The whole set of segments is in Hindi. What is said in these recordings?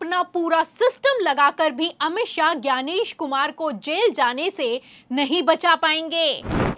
अपना पूरा सिस्टम लगाकर भी अमित शाह ज्ञानेश कुमार को जेल जाने से नहीं बचा पाएंगे।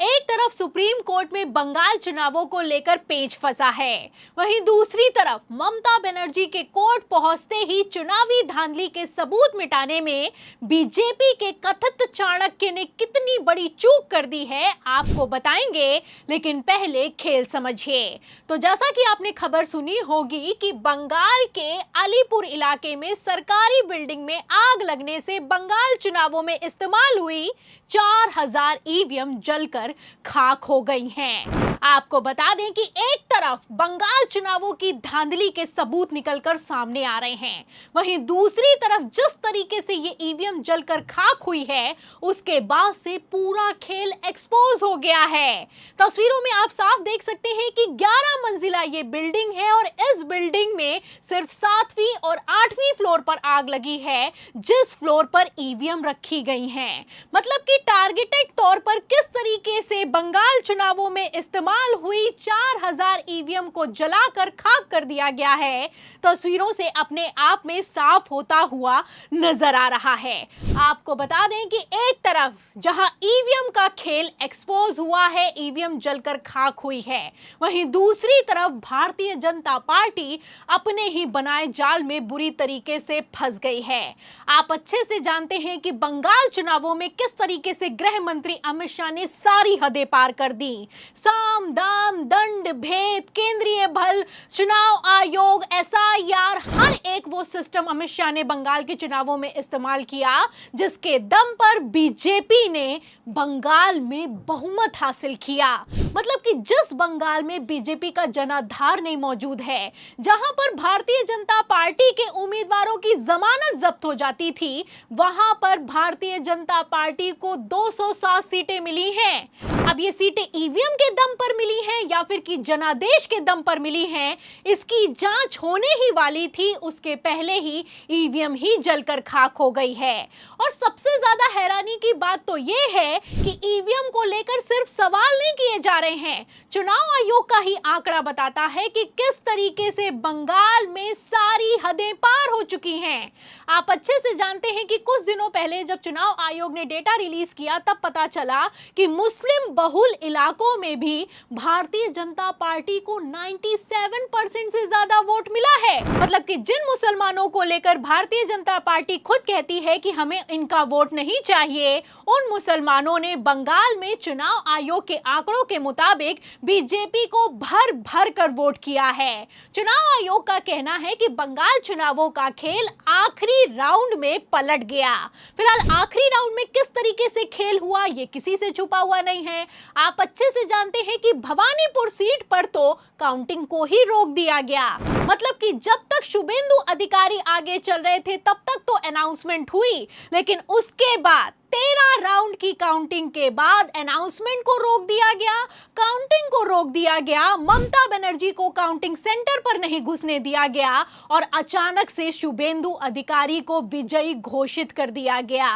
एक तरफ सुप्रीम कोर्ट में बंगाल चुनावों को लेकर पेच फंसा है, वहीं दूसरी तरफ ममता बनर्जी के कोर्ट पहुंचते ही चुनावी धांधली के सबूत मिटाने में बीजेपी के कथित चाणक्य ने कितनी बड़ी चूक कर दी है आपको बताएंगे, लेकिन पहले खेल समझिए। तो जैसा कि आपने खबर सुनी होगी कि बंगाल के अलीपुर इलाके में सरकारी बिल्डिंग में आग लगने से बंगाल चुनावों में इस्तेमाल हुई 4000 ईवीएम जलकर खाक हो गई हैं। आपको बता दें कि एक तरफ बंगाल चुनावों की धांधली के सबूत निकलकर सामने आ रहे हैं, वहीं दूसरी तरफ जिस तरीके से ये ईवीएम जलकर खाक हुई है उसके बाद से पूरा खेल एक्सपोज हो गया है। तस्वीरों में आप साफ देख सकते हैं कि 11 मंजिला ये बिल्डिंग है और इस बिल्डिंग में सिर्फ 7वीं और 8वीं फ्लोर पर आग लगी है, जिस फ्लोर पर ईवीएम रखी गई हैं। मतलब कि टारगेटेड तौर पर किस तरीके से बंगाल चुनावों में इस्तेमाल हुई 4000 ईवीएम को जलाकर खाक कर दिया गया है, तस्वीरों से अपने आप में साफ होता हुआ नजर आ रहा है। आपको बता दें कि एक तरफ जहां ईवीएम का खेल एक्सपोज हुआ है, ईवीएम जलकर खाक हुई है, वहीं दूसरी तरफ भारतीय जनता पार्टी अपने ही बनाए जाल में बुरी तरीके से फंस गई है। आप अच्छे से जानते हैं कि बंगाल चुनावों में किस तरीके से गृह मंत्री अमित शाह ने सारी हदें पार कर दी। साम दाम दंड भेद, केंद्रीय बल, चुनाव आयोग, एसआईआर, हर एक वो सिस्टम अमित शाह ने बंगाल के चुनावों में इस्तेमाल किया जिसके दम पर बीजेपी ने बंगाल में बहुमत हासिल किया। मतलब कि जिस बंगाल में बीजेपी का जनाधार नहीं मौजूद है, जहां पर भारतीय जनता पार्टी के उम्मीदवारों की जमानत जब्त हो जाती थी, वहां पर भारतीय जनता पार्टी को 207 सीटें मिली हैं। अब ये सीटें ईवीएम के दम पर मिली हैं या फिर कि जनादेश के दम पर मिली हैं, इसकी जांच होने ही वाली थी, उसके पहले ही ईवीएम ही जलकर खाक हो गई है। और सबसे ज्यादा हैरानी की बात तो ये है कि ईवीएम को लेकर सिर्फ सवाल नहीं किए जा रहे हैं, चुनाव आयोग का ही आंकड़ा बताता है कि किस तरीके से बंगाल में सारी हदें पार हो चुकी हैं। आप अच्छे से जानते हैं कि कुछ दिनों पहले जब चुनाव आयोग ने डेटा रिलीज किया तब पता चला कि मुस्लिम बहुल इलाकों में भी भारतीय जनता पार्टी को 97% से ज्यादा वोट मिला है। मतलब कि जिन मुसलमानों को लेकर भारतीय जनता पार्टी खुद कहती है कि हमें इनका वोट नहीं चाहिए, उन मुसलमानों ने बंगाल में चुनाव आयोग के आंकड़ों के मुताबिक बीजेपी को भर भर कर वोट किया है। चुनाव आयोग का कहना है कि बंगाल चुनावों का खेल आखिरी राउंड में पलट गया। फिलहाल आखिरी राउंड में किस तरीके से खेल हुआ ये किसी से छुपा हुआ नहीं है। आप अच्छे से जानते हैं कि भवानीपुर सीट पर तो काउंटिंग को ही रोक दिया गया। मतलब कि जब तक शुभेंदु अधिकारी आगे चल रहे थे तब तक तो अनाउंसमेंट हुई, लेकिन उसके बाद 13 राउंड की काउंटिंग के बाद अनाउंसमेंट को रोक दिया गया, काउंटिंग को रोक दिया गया, ममता बनर्जी को काउंटिंग सेंटर पर नहीं घुसने दिया गया और अचानक से शुभेंदु अधिकारी को विजयी घोषित कर दिया गया।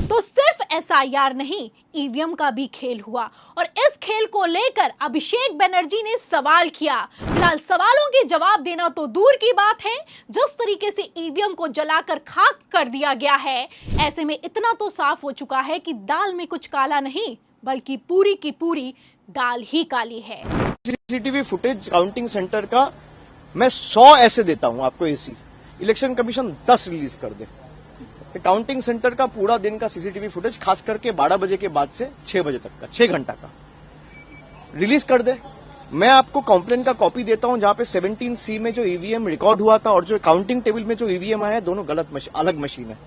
तो सिर्फ एसआईआर नहीं, ईवीएम का भी खेल हुआ और इस खेल को लेकर अभिषेक बनर्जी ने सवाल किया। फिलहाल सवालों के जवाब देना तो दूर की बात है, जिस तरीके से ईवीएम को जलाकर खाक कर दिया गया है, ऐसे में इतना तो साफ हो चुका है कि दाल में कुछ काला नहीं बल्कि पूरी की पूरी दाल ही काली है। सीसीटीवी फुटेज काउंटिंग सेंटर का मैं 100 ऐसे देता हूं आपको, एसी इलेक्शन कमीशन 10 रिलीज कर दे। काउंटिंग सेंटर का पूरा दिन का सीसीटीवी फुटेज खास करके 12 बजे के बाद से 6 बजे तक का 6 घंटा का रिलीज कर दे। मैं आपको कंप्लेंट का कॉपी देता हूं जहां पे 17C में जो ईवीएम रिकॉर्ड हुआ था और जो काउंटिंग टेबल में जो ईवीएम आया है, दोनों अलग मशीन है,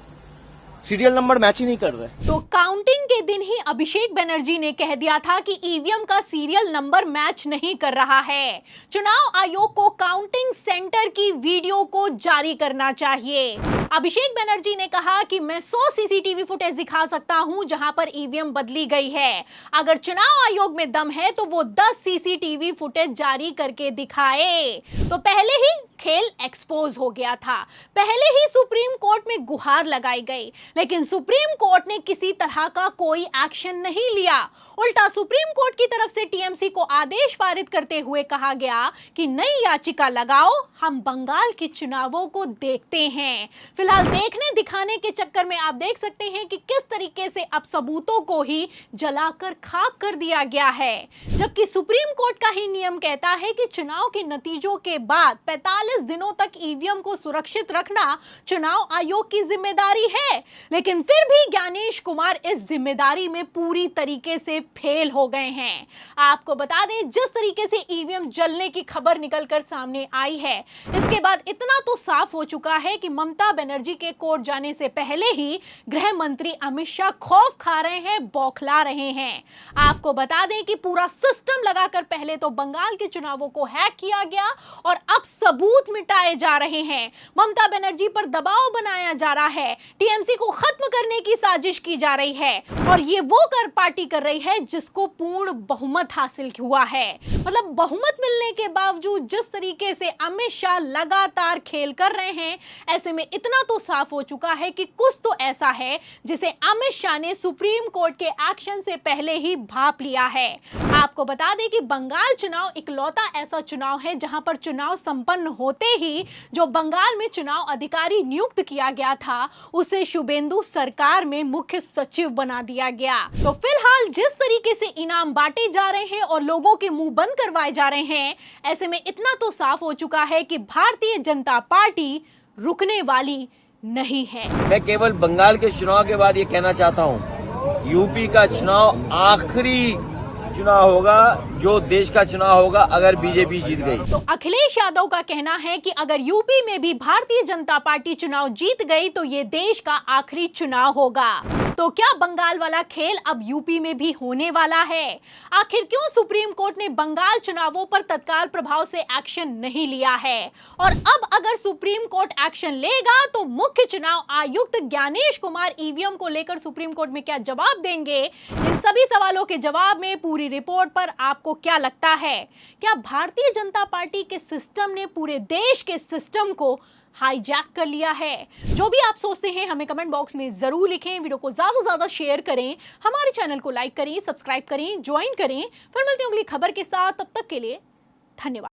सीरियल नंबर मैच ही नहीं कर रहे। तो काउंटिंग के दिन ही अभिषेक बनर्जी ने कह दिया था कि ईवीएम का सीरियल नंबर मैच नहीं कर रहा है। चुनाव आयोग को काउंटिंग सेंटर की वीडियो को जारी करना चाहिए। अभिषेक बनर्जी ने कहा कि मैं 100 सीसीटीवी फुटेज दिखा सकता हूं जहां पर ईवीएम बदली गई है। अगर चुनाव आयोग में दम है तो वो 10 सीसीटीवी फुटेज जारी करके दिखाए। तो पहले ही खेल एक्सपोज हो गया था, पहले ही सुप्रीम कोर्ट में गुहार लगाई गई, लेकिन सुप्रीम कोर्ट ने किसी तरह का कोई एक्शन नहीं लिया। उल्टा सुप्रीम कोर्ट की तरफ से टीएमसी को आदेश पारित करते हुए कहा गया कि नई याचिका लगाओ, हम बंगाल के चुनावों को देखते हैं। फिलहाल देखने दिखाने के चक्कर में आप देख सकते हैं कि किस तरीके से अब सबूतों को ही जलाकर खाक कर दिया गया है, जबकि सुप्रीम कोर्ट का ही नियम कहता है कि चुनाव के नतीजों के बाद 45 दिनों तक ईवीएम को सुरक्षित रखना चुनाव आयोग की जिम्मेदारी है। लेकिन फिर भी ज्ञानेश कुमार इस जिम्मेदारी में पूरी तरीके से फेल हो गए हैं। आपको बता दें, जिस तरीके से ईवीएम जलने की खबर निकलकर सामने आई है, इसके बाद इतना तो साफ हो चुका है कि ममता बनर्जी के कोर्ट जाने से पहले ही गृह मंत्री अमित शाह खौफ खा रहे हैं, बौखला रहे हैं। आपको बता दें कि पूरा सिस्टम लगाकर पहले तो बंगाल के चुनावों को हैक किया गया और अब सबूत मिटाए जा रहे हैं। ममता बनर्जी पर दबाव बनाया जा रहा है, टीएमसी को खत्म करने की साजिश की जा रही है और ये वो पार्टी कर रही है जिसको पूर्ण बहुमत हासिल हुआ है। मतलब बहुमत मिलने के बावजूद जिस तरीके से अमित शाह लगातार खेल कर रहे हैं, ऐसे में इतना तो साफ हो चुका है कि कुछ तो ऐसा है जिसे अमित शाह ने सुप्रीम कोर्ट के एक्शन से पहले ही भांप लिया है। आपको बता दें कि बंगाल चुनाव इकलौता ऐसा चुनाव है जहां पर चुनाव संपन्न होते ही जो बंगाल में चुनाव अधिकारी नियुक्त किया गया था, उसे शुभेंदु सरकार में मुख्य सचिव बना दिया गया। तो फिलहाल जिस तरीके से इनाम बांटे जा रहे हैं और लोगों के मुंह बंद करवाए जा रहे हैं, ऐसे में इतना तो साफ हो चुका है कि भारतीय जनता पार्टी रुकने वाली नहीं है। मैं केवल बंगाल के चुनाव के बाद ये कहना चाहता हूँ, यूपी का चुनाव आखिरी चुनाव होगा जो देश का चुनाव होगा अगर बीजेपी जीत गई। तो अखिलेश यादव का कहना है कि अगर यूपी में भी भारतीय जनता पार्टी चुनाव जीत गई तो ये देश का आखिरी चुनाव होगा। तो क्या बंगाल वाला खेल अब यूपी में भी होने वाला है? आखिर क्यों सुप्रीम कोर्ट ने बंगाल चुनावों पर तत्काल प्रभाव से एक्शन नहीं लिया है? और अब अगर सुप्रीम कोर्ट एक्शन लेगा तो मुख्य चुनाव आयुक्त ज्ञानेश कुमार ईवीएम को लेकर सुप्रीम कोर्ट में क्या जवाब देंगे? इन सभी सवालों के जवाब में पूरी रिपोर्ट पर आपको क्या लगता है? क्या भारतीय जनता पार्टी के सिस्टम ने पूरे देश के सिस्टम को हाईजैक कर लिया है? जो भी आप सोचते हैं हमें कमेंट बॉक्स में जरूर लिखें। वीडियो को ज्यादा से ज्यादा शेयर करें, हमारे चैनल को लाइक करें, सब्सक्राइब करें, ज्वाइन करें। फिर मिलते हैं अगली खबर के साथ, तब तक के लिए धन्यवाद।